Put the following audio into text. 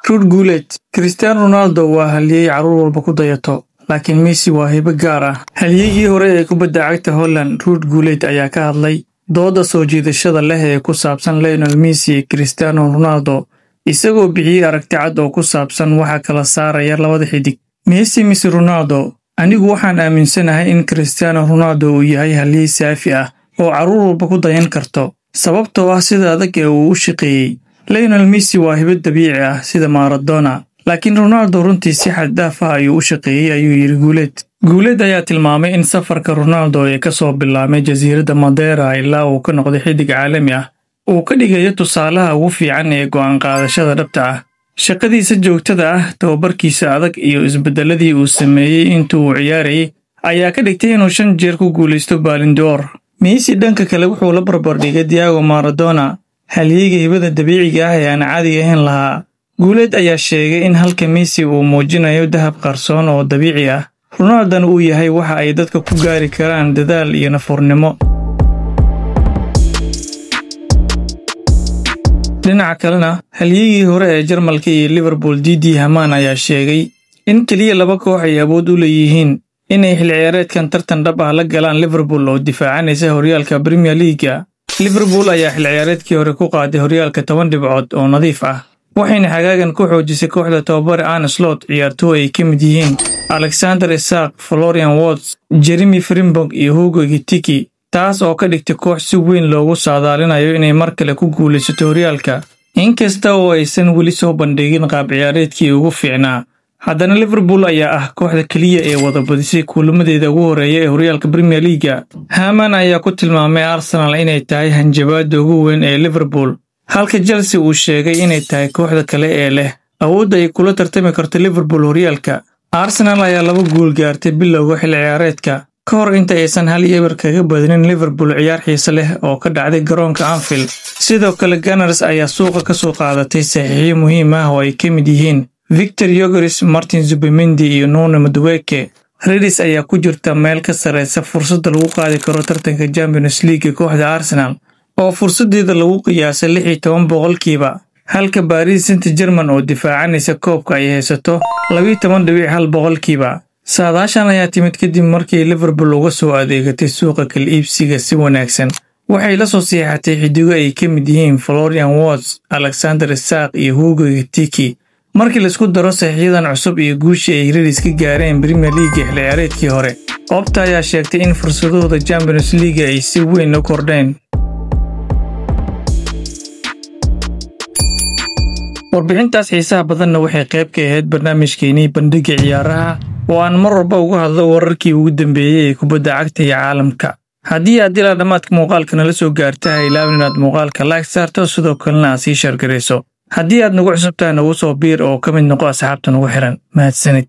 Ruud Gullet, Cristiano Ronaldo waa halyey carruur walba ku dayato, laakiin Messi waa hibo gaar ah. Halyeygii hore ee kubadda cagta Holland, Ruud Gullet ayaa ka hadlay dooda soo jiidashada leh ee ku saabsan Lionel Messi iyo Cristiano Ronaldo, isagoo bixiyay aragti cad oo ku saabsan waxa kala saaraya labada xidig. Messi mise Ronaldo? Anigu waxaan aaminsanahay in Cristiano Ronaldo uu yahay halyey saafi ah oo carruur walba ku dayan karto, sababtoo ah sida adag ee uu u shaqeeyay. Lionel Messi waa hibo dabiici ah sida Maradona, laakiin Ronaldo runtii si xad dhaaf ah ayuu u shaqeeyay, ayuu yiri Gullet. Gullet ayaa tilmaamay in safarka Ronaldo ee ka soo bilaabmay jasiiradda Madeira ilaa uu ka noqday xidig caalami ah uu ka dhigayo tusaalaha ugu fiican ee go'aan qaadashada dhabta ah. Shaqadiisa joogtada ah, tababarkiisa adag iyo isbeddeladii uu sameeyay intii uu ciyaarayay ayaa ka dhigtay inuu 5 jeer ku guulaysto Ballon d'Or. Messi dhanka kale wuxuu la barbardhigay Diego Maradona, halyeyga hibada dabiiciga ah ee aan caadiga ahayn lahaa. Gullet ayaa sheegay in halka Messi uu muujinayo dahab qarsoon oo dabiici ah, Ronaldo uu yahay waxa ay dadka ku gaari karaan dadaal iyo nafurnimo. dhinaca kalena, halyeygii hore ee Jarmalka iyo Liverpool Didi Hamann ayaa sheegay in kaliya 2 koox ay awood u leeyihiin inay xil ciyaareedkan tartan dhab ah la galaan Liverpool oo difaacanaysa horyaalka Premier League. Liverpool ayaa xil ciyaareedkii hore ku qaaday horyaalka 10 dhibcood oo nadiif ah, waxayna xagaagan ku xoojisay kooxda tababare Arne Slot ciyaartooy ay ka mid yihiin Alexander Isak, Florian Wirtz, Jeremy Frimpong iyo Hugo Ekitike, taas oo ka dhigtay koox si weyn loogu saadaalinayo inay mar kale ku guulaysato horyaalka. Inkasta oo aysan weli soo bandhigin qaab ciyaareedkii ugu fiicnaa, haddana Liverpool ayaa ah kooxda kaliya ee wada badisay kulamadeeda ugu horeeya ee horyaalka Premier League. Hamann ayaa ku tilmaamay Arsenal inay tahay hanjabaadda ugu weyn ee Liverpool, halka Chelsea uu sheegay inay tahay kooxda kale ee leh awoodda ay kula tartami karto Liverpool horyaalka. Arsenal ayaa 2 guul gaartay bilowga xil ciyaareedka ka hor inta aysan 1-0 kaga badinin Liverpool ciyaar xiiso leh oo ka dhacday garoonka Anfield. Sidoo kale Gunners ayaa suuqa ka soo qaadatay saxiixyo muhiim ah oo ay ka mid yihiin Victor Gyokeres, Martin Zubimendi iyo Nuno Madueke. Reds ayaa ku jirta meel ka sareysa fursadda lagu qaadi karo tartanka Champions League kooxda Arsenal oo fursadeeda lagu qiyaasay 16%, halka Paris Saint-Germain oo difaacanaysa koobka ay haysato 12.1%. Saadaashan ayaa timid kadib markii Liverpool uga soo adeegatay suuqa kala iibsiga si wanaagsan. Waxay la soo siixatay xidigo ay ka mid yihiin Florian Wirtz, Alexander Isak iyo Hugo Ekitike. Markii la isku daro saxiixyadan cusub iyo guushii ay Reds ka gaareen Premier League xil ciyaareedkii hore, Opta ayaa sheegtay in fursadooda Champions League ay si weyn u kordheen. Warbixintaas xiisaha badanna waxay qayb ka ahayd barnaamijkeenii bandhigga ciyaaraha oo aan mar walba uga hadlo wararkii ugu dambeeyay ee kubadda cagta iyo caalamka. Haddii aad ilaa dhammaadka muuqaalka nala soo gaartay, ha ilaawin inaad muuqaalka like saarto, sidoo kalena aad sii share garayso. Haddii aad nagu cusubtahay nagu soo biir oo ka mid noqo asxaabta nagu xiran. Mahadsanid.